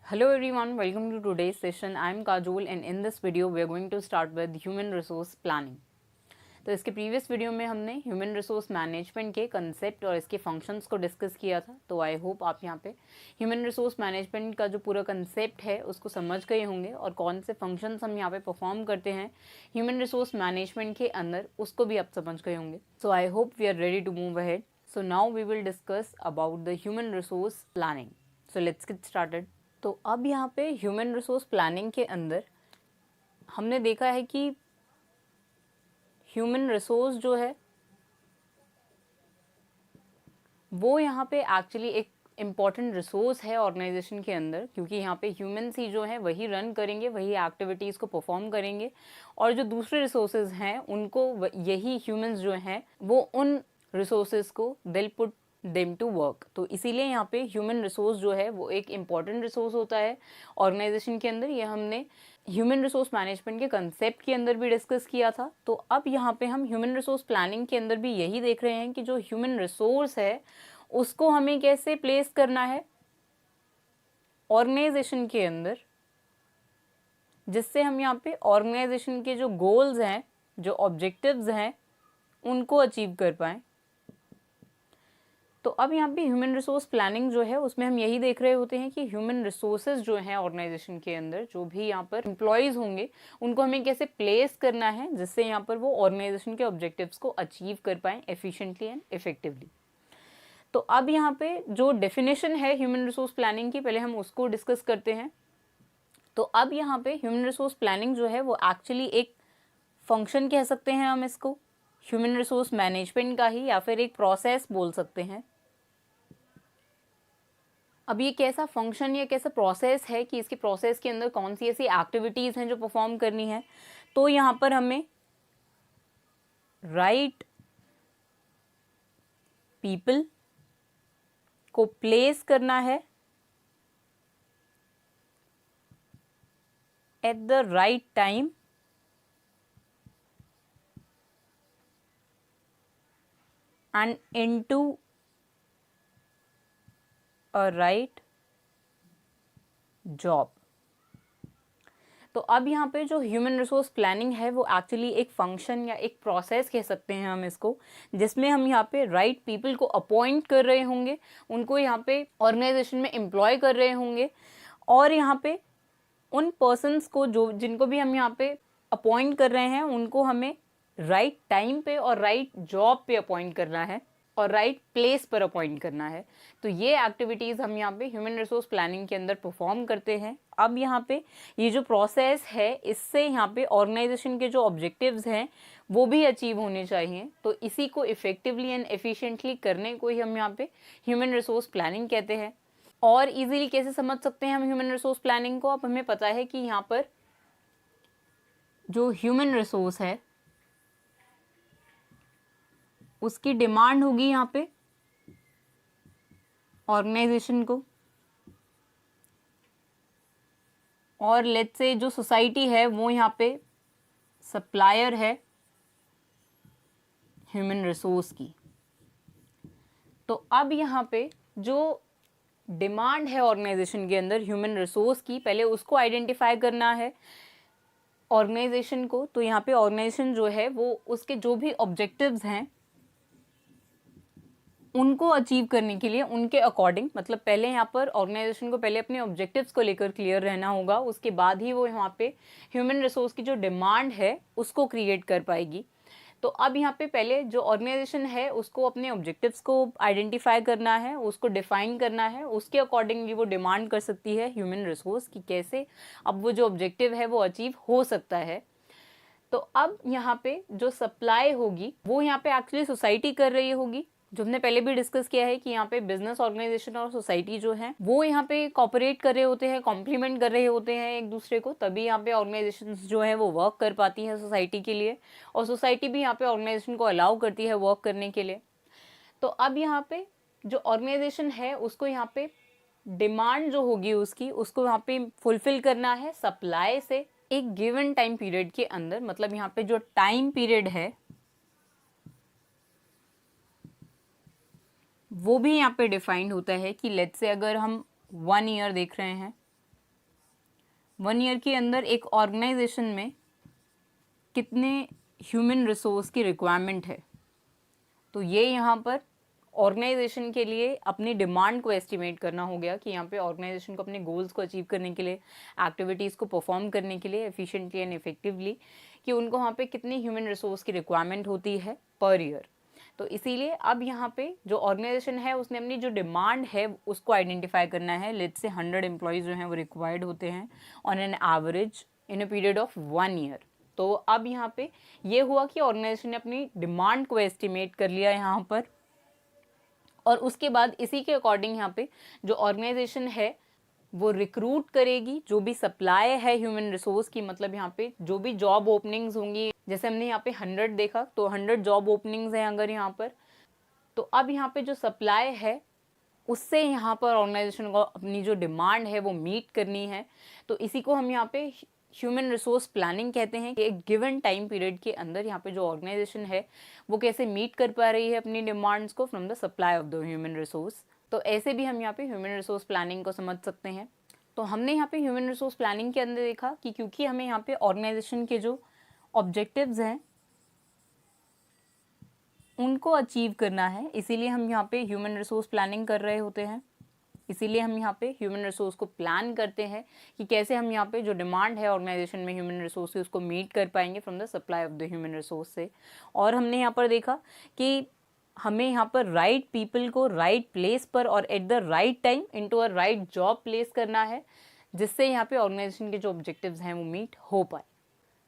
Hello everyone, welcome to today's session. I am Kajol and in this video we are going to start with human resource planning. तो इसके previous video में हमने human resource management के concept और इसके functions को discuss किया था। तो आई होप आप यहाँ पे ह्यूमन रिसोर्स मैनेजमेंट का जो पूरा कंसेप्ट है उसको समझ गए होंगे और कौन से फंक्शंस हम यहाँ पे परफॉर्म करते हैं ह्यूमन रिसोर्स मैनेजमेंट के अंदर उसको भी आप समझ गए होंगे। So I hope we are ready to move ahead. So now we will discuss about the human resource planning. So let's get started. तो अब यहाँ पे ह्यूमन रिसोर्स प्लानिंग के अंदर हमने देखा है कि ह्यूमन रिसोर्स जो है वो यहाँ पे एक्चुअली एक इम्पॉर्टेंट रिसोर्स है ऑर्गेनाइजेशन के अंदर, क्योंकि यहाँ पे ह्यूमन्स ही जो है वही रन करेंगे, वही एक्टिविटीज़ को परफॉर्म करेंगे और जो दूसरे रिसोर्सेज हैं उनको यही ह्यूमन्स जो हैं वो उन रिसोर्सेज को दिल पुट देम टू वर्क। तो इसीलिए यहाँ पे ह्यूमन रिसोर्स जो है वो एक इम्पॉर्टेंट रिसोर्स होता है ऑर्गेनाइजेशन के अंदर। ये हमने ह्यूमन रिसोर्स मैनेजमेंट के कंसेप्ट के अंदर भी डिस्कस किया था। तो अब यहाँ पे हम ह्यूमन रिसोर्स प्लानिंग के अंदर भी यही देख रहे हैं कि जो ह्यूमन रिसोर्स है उसको हमें कैसे प्लेस करना है ऑर्गेनाइजेशन के अंदर, जिससे हम यहाँ पे ऑर्गेनाइजेशन के जो गोल्स हैं, जो ऑब्जेक्टिव्स हैं, उनको अचीव कर पाएँ। तो अब यहाँ पे ह्यूमन रिसोर्स प्लानिंग जो है उसमें हम यही देख रहे होते हैं कि ह्यूमन रिसोर्सेज जो हैं ऑर्गेनाइजेशन के अंदर, जो भी यहाँ पर एम्प्लॉयज़ होंगे उनको हमें कैसे प्लेस करना है जिससे यहाँ पर वो ऑर्गेनाइजेशन के ऑब्जेक्टिव्स को अचीव कर पाएँ एफिशिएंटली एंड इफेक्टिवली। तो अब यहाँ पे जो डेफिनेशन है ह्यूमन रिसोर्स प्लानिंग की, पहले हम उसको डिस्कस करते हैं। तो अब यहाँ पे ह्यूमन रिसोर्स प्लानिंग जो है वो एक्चुअली एक फंक्शन कह सकते हैं हम इसको ह्यूमन रिसोर्स मैनेजमेंट का ही, या फिर एक प्रोसेस बोल सकते हैं। अब ये कैसा फंक्शन या कैसा प्रोसेस है कि इसके प्रोसेस के अंदर कौन सी ऐसी एक्टिविटीज़ हैं जो परफॉर्म करनी है। तो यहाँ पर हमें राइट पीपल को प्लेस करना है at the right time and into a right job. तो अब यहाँ पे जो ह्यूमन रिसोर्स प्लानिंग है वो एक्चुअली एक फंक्शन या एक प्रोसेस कह सकते हैं हम इसको, जिसमें हम यहाँ पे राइट पीपल को अपॉइंट कर रहे होंगे, उनको यहाँ पे ऑर्गेनाइजेशन में एम्प्लॉय कर रहे होंगे और यहाँ पे उन पर्सन्स को जो जिनको भी हम यहाँ पे अपॉइंट कर रहे हैं उनको हमें राइट टाइम पे और राइट जॉब पे अपॉइंट करना है और राइट प्लेस पर अपॉइंट करना है। तो ये एक्टिविटीज़ हम यहाँ पे ह्यूमन रिसोर्स प्लानिंग के अंदर परफॉर्म करते हैं। अब यहाँ पे ये जो प्रोसेस है इससे यहाँ पे ऑर्गेनाइजेशन के जो ऑब्जेक्टिव्स हैं वो भी अचीव होने चाहिए। तो इसी को इफेक्टिवली एंड एफिशिएंटली करने को ही हम यहाँ पे ह्यूमन रिसोर्स प्लानिंग कहते हैं। और इजीली कैसे समझ सकते हैं हम ह्यूमन रिसोर्स प्लानिंग को? अब हमें पता है कि यहाँ पर जो ह्यूमन रिसोर्स है उसकी डिमांड होगी यहाँ पे ऑर्गेनाइजेशन को, और लेट्स से जो सोसाइटी है वो यहाँ पे सप्लायर है ह्यूमन रिसोर्स की। तो अब यहाँ पे जो डिमांड है ऑर्गेनाइजेशन के अंदर ह्यूमन रिसोर्स की, पहले उसको आइडेंटिफाई करना है ऑर्गेनाइजेशन को। तो यहाँ पे ऑर्गेनाइजेशन जो है वो उसके जो भी ऑब्जेक्टिव्स हैं उनको अचीव करने के लिए उनके अकॉर्डिंग, मतलब पहले यहाँ पर ऑर्गेनाइजेशन को पहले अपने ऑब्जेक्टिव्स को लेकर क्लियर रहना होगा, उसके बाद ही वो यहाँ पे ह्यूमन रिसोर्स की जो डिमांड है उसको क्रिएट कर पाएगी। तो अब यहाँ पे पहले जो ऑर्गेनाइजेशन है उसको अपने ऑब्जेक्टिव्स को आइडेंटिफाई करना है, उसको डिफाइन करना है, उसके अकॉर्डिंगली वो डिमांड कर सकती है ह्यूमन रिसोर्स की कैसे अब वो जो ऑब्जेक्टिव है वो अचीव हो सकता है। तो अब यहाँ पे जो सप्लाई होगी वो यहाँ पे एक्चुअली सोसाइटी कर रही होगी, जो हमने पहले भी डिस्कस किया है कि यहाँ पे बिजनेस ऑर्गेनाइजेशन और सोसाइटी जो है वो यहाँ पे कॉपरेट कर रहे होते हैं, कॉम्प्लीमेंट कर रहे होते हैं एक दूसरे को, तभी यहाँ पे ऑर्गेनाइजेशन जो है वो वर्क कर पाती है सोसाइटी के लिए, और सोसाइटी भी यहाँ पे ऑर्गेनाइजेशन को अलाउ करती है वर्क करने के लिए। तो अब यहाँ पे जो ऑर्गेनाइजेशन है उसको यहाँ पे डिमांड जो होगी उसको यहाँ पे फुलफिल करना है सप्लाई से एक गिवन टाइम पीरियड के अंदर। मतलब यहाँ पे जो टाइम पीरियड है वो भी यहाँ पे डिफाइंड होता है कि लेट्स से अगर हम 1 ईयर देख रहे हैं 1 ईयर के अंदर एक ऑर्गेनाइजेशन में कितने ह्यूमन रिसोर्स की रिक्वायरमेंट है। तो ये यहाँ पर ऑर्गेनाइजेशन के लिए अपनी डिमांड को एस्टिमेट करना हो गया कि यहाँ पे ऑर्गेनाइजेशन को अपने गोल्स को अचीव करने के लिए, एक्टिविटीज़ को परफॉर्म करने के लिए एफिशिएंटली एंड इफेक्टिवली, कि उनको वहाँ पे कितनी ह्यूमन रिसोर्स की रिक्वायरमेंट होती है पर ईयर। तो इसीलिए अब यहाँ पे जो ऑर्गेनाइजेशन है उसने अपनी जो डिमांड है उसको आइडेंटिफाई करना है। लेट्स से 100 एम्प्लॉयज़ जो हैं वो रिक्वायर्ड होते हैं on an average in a period of 1 year. तो अब यहाँ पे ये हुआ कि ऑर्गेनाइजेशन ने अपनी डिमांड को एस्टिमेट कर लिया यहाँ पर, और उसके बाद इसी के अकॉर्डिंग यहाँ पे जो ऑर्गेनाइजेशन है वो रिक्रूट करेगी जो भी सप्लाई है ह्यूमन रिसोर्स की, मतलब यहाँ पे जो भी जॉब ओपनिंग्स होंगी, जैसे हमने यहाँ पे 100 देखा तो 100 जॉब ओपनिंग्स हैं अगर यहाँ पर, तो अब यहाँ पे जो सप्लाई है उससे यहाँ पर ऑर्गेनाइजेशन को अपनी जो डिमांड है वो मीट करनी है। तो इसी को हम यहाँ पे ह्यूमन रिसोर्स प्लानिंग कहते हैं कि एक गिवन टाइम पीरियड के अंदर यहाँ पे जो ऑर्गेनाइजेशन है वो कैसे मीट कर पा रही है अपनी डिमांड्स को from the supply of the human resource. तो ऐसे भी हम यहाँ पे ह्यूमन रिसोर्स प्लानिंग को समझ सकते हैं। तो हमने यहाँ पे ह्यूमन रिसोर्स प्लानिंग के अंदर देखा कि क्योंकि हमें यहाँ पे ऑर्गेनाइजेशन के जो ऑब्जेक्टिव्स हैं उनको अचीव करना है, इसीलिए हम यहाँ पे ह्यूमन रिसोर्स प्लानिंग कर रहे होते हैं। इसीलिए हम यहाँ पे ह्यूमन रिसोर्स को प्लान करते हैं कि कैसे हम यहाँ पे जो डिमांड है ऑर्गेनाइजेशन में ह्यूमन रिसोर्स की उसको मीट कर पाएंगे from the supply of the human resource से। और हमने यहाँ पर देखा कि हमें यहाँ पर राइट पीपल को राइट प्लेस पर और at the right time into a right job place करना है, जिससे यहाँ पे ऑर्गेनाइजेशन के जो ऑब्जेक्टिव्स हैं वो मीट हो पाए।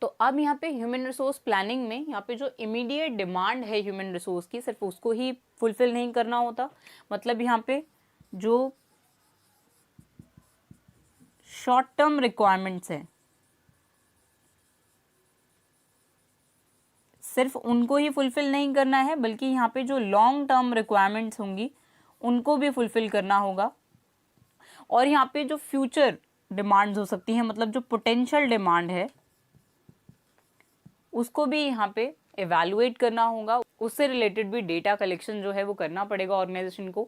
तो अब यहाँ पे ह्यूमन रिसोर्स प्लानिंग में यहाँ पे जो इमीडिएट डिमांड है ह्यूमन रिसोर्स की सिर्फ उसको ही फुलफिल नहीं करना होता, मतलब यहाँ पे जो शॉर्ट टर्म रिक्वायरमेंट्स हैं सिर्फ उनको ही फुलफिल नहीं करना है, बल्कि यहाँ पे जो लॉन्ग टर्म रिक्वायरमेंट्स होंगी उनको भी फुलफिल करना होगा। और यहाँ पे जो फ्यूचर डिमांड्स हो सकती हैं, मतलब जो पोटेंशियल डिमांड है उसको भी यहाँ पे एवेलुएट करना होगा। उससे रिलेटेड भी डेटा कलेक्शन जो है वो करना पड़ेगा ऑर्गेनाइजेशन को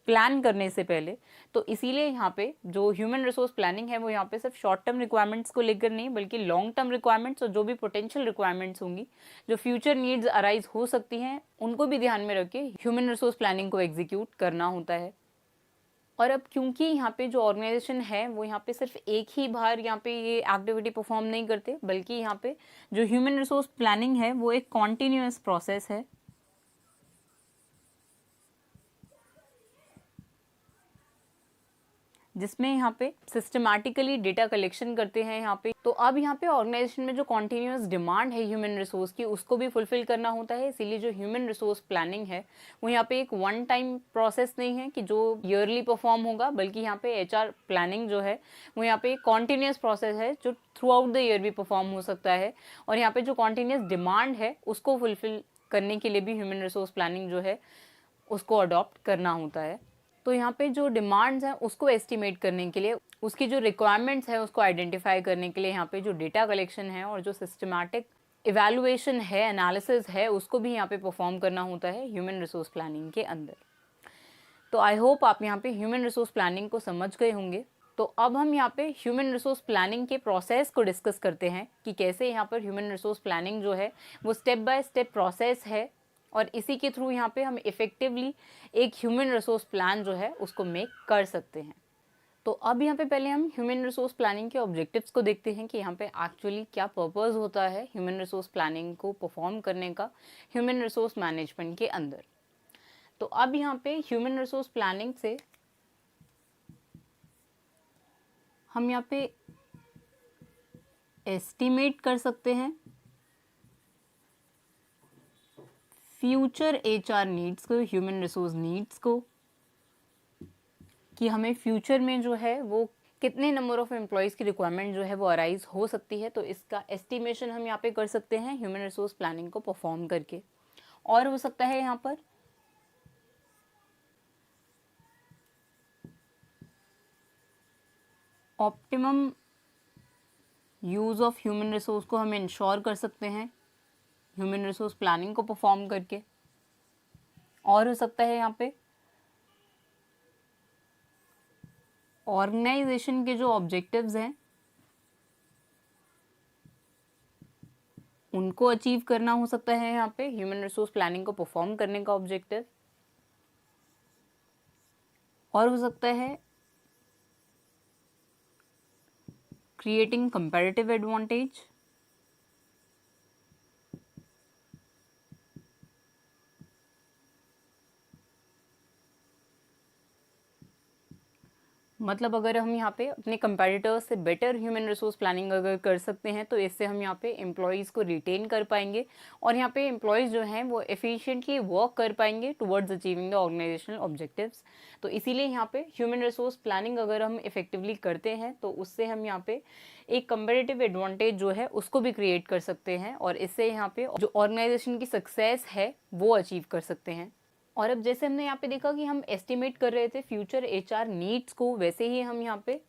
प्लान करने से पहले। तो इसीलिए यहाँ पे जो ह्यूमन रिसोर्स प्लानिंग है वो यहाँ पे सिर्फ शॉर्ट टर्म रिक्वायरमेंट्स को लेकर नहीं, बल्कि लॉन्ग टर्म रिक्वायरमेंट्स और जो भी पोटेंशियल रिक्वायरमेंट्स होंगी, जो फ्यूचर नीड्स अराइज हो सकती हैं, उनको भी ध्यान में रख के ह्यूमन रिसोर्स प्लानिंग को एग्जीक्यूट करना होता है। और अब क्योंकि यहाँ पे जो ऑर्गेनाइजेशन है वो यहाँ पे सिर्फ एक ही बार यहाँ पे ये एक्टिविटी परफॉर्म नहीं करते, बल्कि यहाँ पे जो ह्यूमन रिसोर्स प्लानिंग है वो एक कॉन्टिन्यूअस प्रोसेस है, जिसमें यहाँ पे सिस्टमैटिकली डेटा कलेक्शन करते हैं यहाँ पे। तो अब यहाँ पे ऑर्गेनाइजेशन में जो कॉन्टिन्यूअस डिमांड है ह्यूमन रिसोर्स की उसको भी फुलफिल करना होता है। इसीलिए जो ह्यूमन रिसोर्स प्लानिंग है वो यहाँ पे एक वन टाइम प्रोसेस नहीं है कि जो ईयरली परफॉर्म होगा, बल्कि यहाँ पे HR प्लानिंग जो है वो यहाँ पे एक कॉन्टिन्यूअस प्रोसेस है जो थ्रू आउट द ईयर भी परफॉर्म हो सकता है। और यहाँ पे जो कॉन्टिन्यूअस डिमांड है उसको फुलफिल करने के लिए भी ह्यूमन रिसोर्स प्लानिंग जो है उसको अडॉप्ट करना होता है। तो यहाँ पे जो डिमांड्स हैं उसको एस्टिमेट करने के लिए, उसकी जो रिक्वायरमेंट्स है उसको आइडेंटिफाई करने के लिए यहाँ पे जो डेटा कलेक्शन है और जो सिस्टमैटिक इवैल्यूएशन है, एनालिसिस है, उसको भी यहाँ पे परफॉर्म करना होता है ह्यूमन रिसोर्स प्लानिंग के अंदर। तो आई होप आप यहाँ पे ह्यूमन रिसोर्स प्लानिंग को समझ गए होंगे। तो अब हम यहाँ पे ह्यूमन रिसोर्स प्लानिंग के प्रोसेस को डिस्कस करते हैं कि कैसे यहाँ पर ह्यूमन रिसोर्स प्लानिंग जो है वो स्टेप बाय स्टेप प्रोसेस है, और इसी के थ्रू यहाँ पे हम इफ़ेक्टिवली एक ह्यूमन रिसोर्स प्लान जो है उसको मेक कर सकते हैं। तो अब यहाँ पे पहले हम ह्यूमन रिसोर्स प्लानिंग के ऑब्जेक्टिव्स को देखते हैं कि यहाँ पे एक्चुअली क्या पर्पस होता है ह्यूमन रिसोर्स प्लानिंग को परफॉर्म करने का ह्यूमन रिसोर्स मैनेजमेंट के अंदर। तो अब यहाँ पे ह्यूमन रिसोर्स प्लानिंग से हम यहाँ पे एस्टिमेट कर सकते हैं फ्यूचर HR नीड्स को, ह्यूमन रिसोर्स नीड्स को, कि हमें फ्यूचर में जो है वो कितने नंबर ऑफ एम्प्लॉयज़ की रिक्वायरमेंट जो है वो अराइज हो सकती है। तो इसका एस्टिमेशन हम यहाँ पे कर सकते हैं ह्यूमन रिसोर्स प्लानिंग को परफॉर्म करके। और हो सकता है यहाँ पर optimum use of human resource को हम इंश्योर कर सकते हैं ह्यूमन रिसोर्स प्लानिंग को परफॉर्म करके। और हो सकता है यहाँ पे ऑर्गेनाइजेशन के जो ऑब्जेक्टिव्स हैं उनको अचीव करना हो सकता है यहाँ पे ह्यूमन रिसोर्स प्लानिंग को परफॉर्म करने का ऑब्जेक्टिव, और हो सकता है क्रिएटिंग कंपैरेटिव एडवांटेज, मतलब अगर हम यहाँ पे अपने कंपैरेटर्स से बेटर ह्यूमन रिसोर्स प्लानिंग अगर कर सकते हैं तो इससे हम यहाँ पे एम्प्लॉयज़ को रिटेन कर पाएंगे और यहाँ पे एम्प्लॉयज़ जो हैं वो एफिशिएंटली वर्क कर पाएंगे towards achieving the organisational objectives. तो इसीलिए यहाँ पे ह्यूमन रिसोर्स प्लानिंग अगर हम इफेक्टिवली करते हैं तो उससे हम यहाँ पे एक कंपेरेटिव एडवांटेज जो है उसको भी क्रिएट कर सकते हैं और इससे यहाँ पे जो ऑर्गेनाइजेशन की सक्सेस है वो अचीव कर सकते हैं। और अब जैसे हमने यहाँ पे देखा कि हम एस्टिमेट कर रहे थे फ्यूचर एचआर नीड्स को, वैसे ही हम यहाँ पे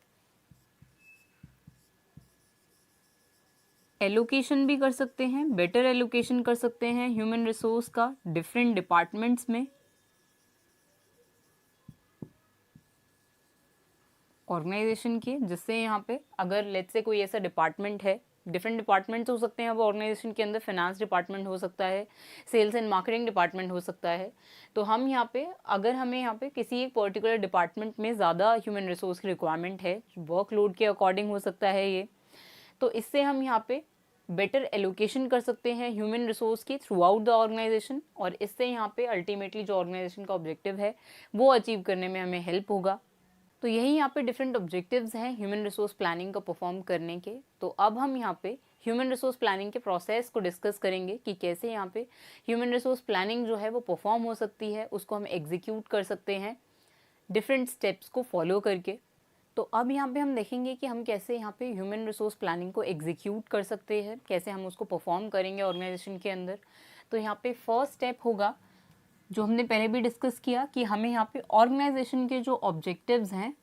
एलोकेशन भी कर सकते हैं, बेटर एलोकेशन कर सकते हैं ह्यूमन रिसोर्स का डिफरेंट डिपार्टमेंट्स में ऑर्गेनाइजेशन के, जिससे यहाँ पे अगर लेट्स से कोई ऐसा डिपार्टमेंट है, डिफरेंट डिपार्टमेंट्स हो सकते हैं अब ऑर्गेनाइजेशन के अंदर, फाइनेंस डिपार्टमेंट हो सकता है, सेल्स एंड मार्केटिंग डिपार्टमेंट हो सकता है। तो हम यहाँ पे अगर हमें यहाँ पे किसी एक पर्टिकुलर डिपार्टमेंट में ज़्यादा ह्यूमन रिसोर्स की रिक्वायरमेंट है, वर्कलोड के अकॉर्डिंग हो सकता है ये, तो इससे हम यहाँ पे बेटर एलोकेशन कर सकते हैं ह्यूमन रिसोर्स की थ्रू आउट द ऑर्गेनाइजेशन और इससे यहाँ पे अल्टीमेटली जो ऑर्गेनाइजेशन का ऑब्जेक्टिव है वो अचीव करने में हमें हेल्प होगा। तो यही यहाँ पे डिफरेंट ऑब्जेक्टिव्स हैं ह्यूमन रिसोर्स प्लानिंग को परफॉर्म करने के। तो अब हम यहाँ पे ह्यूमन रिसोर्स प्लानिंग के प्रोसेस को डिस्कस करेंगे कि कैसे यहाँ पे ह्यूमन रिसोर्स प्लानिंग जो है वो परफॉर्म हो सकती है, उसको हम एग्जीक्यूट कर सकते हैं डिफरेंट स्टेप्स को फॉलो करके। तो अब यहाँ पे हम देखेंगे कि हम कैसे यहाँ पे ह्यूमन रिसोर्स प्लानिंग को एग्जीक्यूट कर सकते हैं, कैसे हम उसको परफॉर्म करेंगे ऑर्गेनाइजेशन के अंदर। तो यहाँ पे फर्स्ट स्टेप होगा जो हमने पहले भी डिस्कस किया कि हमें यहाँ पे ऑर्गेनाइजेशन के जो ऑब्जेक्टिव्स हैं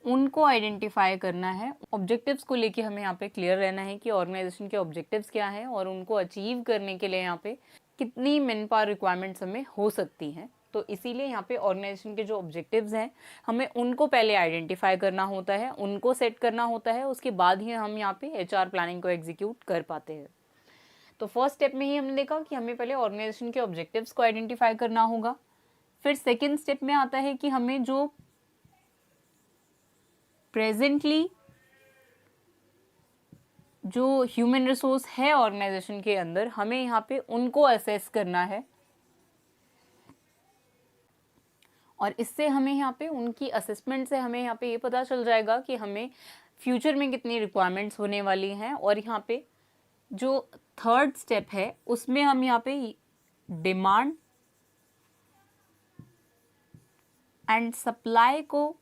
उनको आइडेंटिफाई करना है। ऑब्जेक्टिव्स को लेके हमें यहाँ पे क्लियर रहना है कि ऑर्गेनाइजेशन के ऑब्जेक्टिव्स क्या हैं और उनको अचीव करने के लिए यहाँ पे कितनी मैन पावर रिक्वायरमेंट्स हमें हो सकती हैं। तो इसीलिए यहाँ पे ऑर्गेनाइजेशन के जो ऑब्जेक्टिव्स हैं हमें उनको पहले आइडेंटिफाई करना होता है, उनको सेट करना होता है, उसके बाद ही हम यहाँ पे एचआर प्लानिंग को एग्जीक्यूट कर पाते हैं। तो फर्स्ट स्टेप में ही हमने देखा कि हमें पहले ऑर्गेनाइजेशन के ऑब्जेक्टिव्स को आइडेंटिफाई करना होगा। फिर सेकेंड स्टेप में आता है कि हमें जो प्रेजेंटली जो ह्यूमन रिसोर्स है ऑर्गेनाइजेशन के अंदर हमें यहाँ पे उनको असेस करना है और इससे हमें यहाँ पे उनकी असेसमेंट से हमें यहाँ पे ये पता चल जाएगा कि हमें फ्यूचर में कितनी रिक्वायरमेंट्स होने वाली हैं। और यहाँ पे जो थर्ड स्टेप है उसमें हम यहाँ पे डिमांड एंड सप्लाई को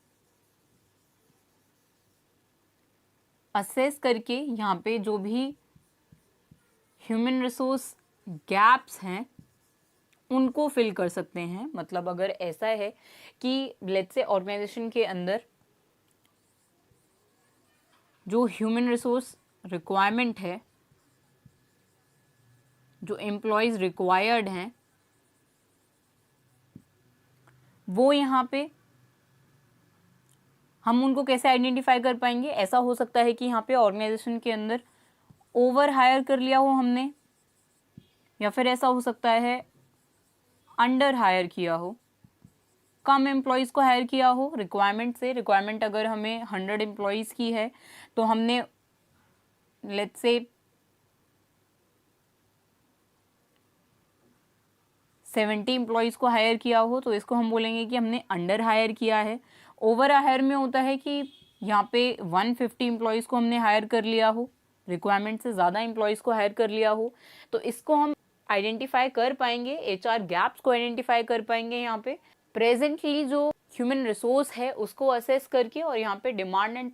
असेस करके यहाँ पे जो भी ह्यूमन रिसोर्स गैप्स हैं उनको फिल कर सकते हैं। मतलब अगर ऐसा है कि लेट्स से ऑर्गेनाइजेशन के अंदर जो ह्यूमन रिसोर्स रिक्वायरमेंट है, जो एम्प्लॉयज रिक्वायर्ड हैं, वो यहाँ पे हम उनको कैसे आइडेंटिफाई कर पाएंगे। ऐसा हो सकता है कि यहाँ पे ऑर्गेनाइजेशन के अंदर ओवर हायर कर लिया हो हमने, या फिर ऐसा हो सकता है अंडर हायर किया हो, कम एम्प्लॉयज़ को हायर किया हो रिक्वायरमेंट से। रिक्वायरमेंट अगर हमें 100 एम्प्लॉयज़ की है तो हमने लेट्स से 70 एम्प्लॉयज़ को हायर किया हो तो इसको हम बोलेंगे कि हमने अंडर हायर किया है। ओवर हायर में होता है कि यहाँ पे 150 एम्प्लॉयज़ को हमने हायर कर लिया हो, रिक्वायरमेंट से ज़्यादा एम्प्लॉयज़ को हायर कर लिया हो। तो इसको हम आइडेंटिफाई कर पाएंगे, एचआर गैप्स को आइडेंटिफाई कर पाएंगे यहाँ पे प्रेजेंटली जो ह्यूमन रिसोर्स है उसको असेस करके, और यहाँ पे डिमांड एंड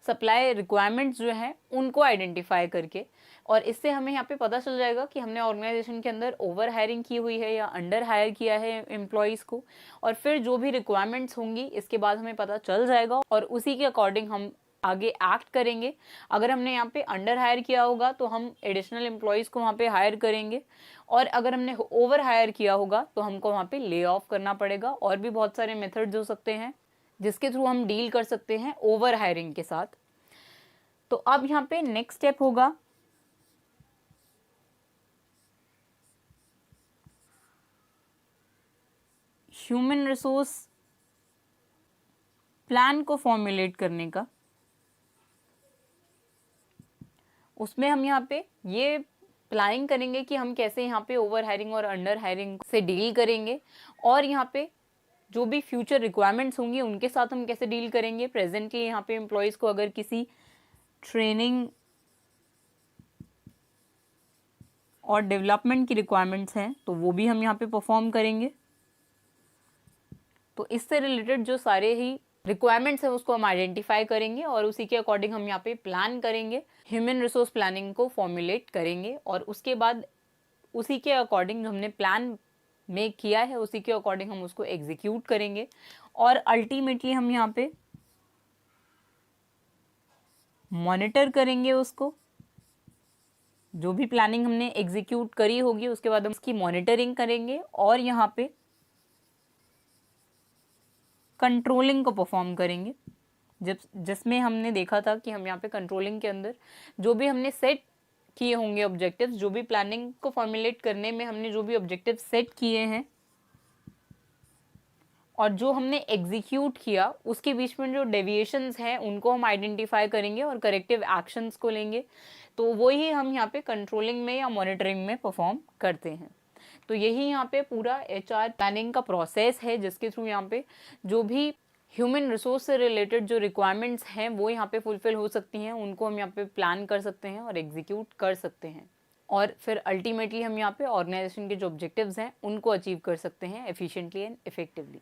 सप्लाई रिक्वायरमेंट्स जो हैं उनको आइडेंटिफाई करके। और इससे हमें यहाँ पे पता चल जाएगा कि हमने ऑर्गेनाइजेशन के अंदर ओवर हायरिंग की हुई है या अंडर हायर किया है एम्प्लॉयज़ को। और फिर जो भी रिक्वायरमेंट्स होंगी इसके बाद हमें पता चल जाएगा और उसी के अकॉर्डिंग हम आगे एक्ट करेंगे। अगर हमने यहाँ पे अंडर हायर किया होगा तो हम एडिशनल एम्प्लॉयज़ को वहाँ पे हायर करेंगे, और अगर हमने ओवर हायर किया होगा तो हमको वहाँ पे ले ऑफ करना पड़ेगा। और भी बहुत सारे मेथड्स हो सकते हैं जिसके थ्रू हम डील कर सकते हैं ओवर हायरिंग के साथ। तो अब यहाँ पे नेक्स्ट स्टेप होगा ह्यूमन रिसोर्स प्लान को फॉर्मुलेट करने का। उसमें हम यहाँ पे ये प्लानिंग करेंगे कि हम कैसे यहाँ पे ओवर हायरिंग और अंडर हायरिंग से डील करेंगे, और यहाँ पे जो भी फ्यूचर रिक्वायरमेंट्स होंगी उनके साथ हम कैसे डील करेंगे। प्रेजेंटली यहाँ पे एम्प्लॉयज़ को अगर किसी ट्रेनिंग और डेवलपमेंट की रिक्वायरमेंट्स हैं तो वो भी हम यहाँ पे परफॉर्म करेंगे। तो इससे रिलेटेड जो सारे ही रिक्वायरमेंट्स हैं उसको हम आइडेंटिफाई करेंगे और उसी के अकॉर्डिंग हम यहाँ पे प्लान करेंगे, ह्यूमन रिसोर्स प्लानिंग को फॉर्मुलेट करेंगे, और उसके बाद उसी के अकॉर्डिंग हमने प्लान मेक किया है उसी के अकॉर्डिंग हम उसको एग्जीक्यूट करेंगे, और अल्टीमेटली हम यहाँ पे मॉनिटर करेंगे उसको। जो भी प्लानिंग हमने एग्जीक्यूट करी होगी उसके बाद हम उसकी मॉनिटरिंग करेंगे और यहाँ पे कंट्रोलिंग को परफॉर्म करेंगे। जिसमें हमने देखा था कि हम यहाँ पे कंट्रोलिंग के अंदर जो भी हमने सेट किए होंगे ऑब्जेक्टिव्स, जो भी प्लानिंग को फॉर्मुलेट करने में हमने जो भी ऑब्जेक्टिव सेट किए हैं और जो हमने एग्जीक्यूट किया उसके बीच में जो डेविएशंस हैं उनको हम आइडेंटिफाई करेंगे और करेक्टिव एक्शंस को लेंगे। तो वही हम यहाँ पे कंट्रोलिंग में या मॉनिटरिंग में परफॉर्म करते हैं। तो यही यहाँ पे पूरा HR प्लानिंग का प्रोसेस है जिसके थ्रू यहाँ पे जो भी ह्यूमन रिसोर्स से रिलेटेड जो रिक्वायरमेंट्स हैं वो यहाँ पे फुलफिल हो सकती हैं, उनको हम यहाँ पे प्लान कर सकते हैं और एग्जीक्यूट कर सकते हैं, और फिर अल्टीमेटली हम यहाँ पे ऑर्गेनाइजेशन के जो ऑब्जेक्टिव्स हैं उनको अचीव कर सकते हैं एफिशिएंटली एंड इफेक्टिवली।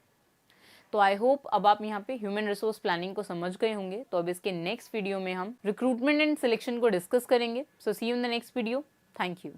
तो आई होप अब आप यहाँ पे ह्यूमन रिसोर्स प्लानिंग को समझ गए होंगे। तो अब इसके नेक्स्ट वीडियो में हम रिक्रूटमेंट एंड सिलेक्शन को डिस्कस करेंगे। So see you in the next video. Thank you.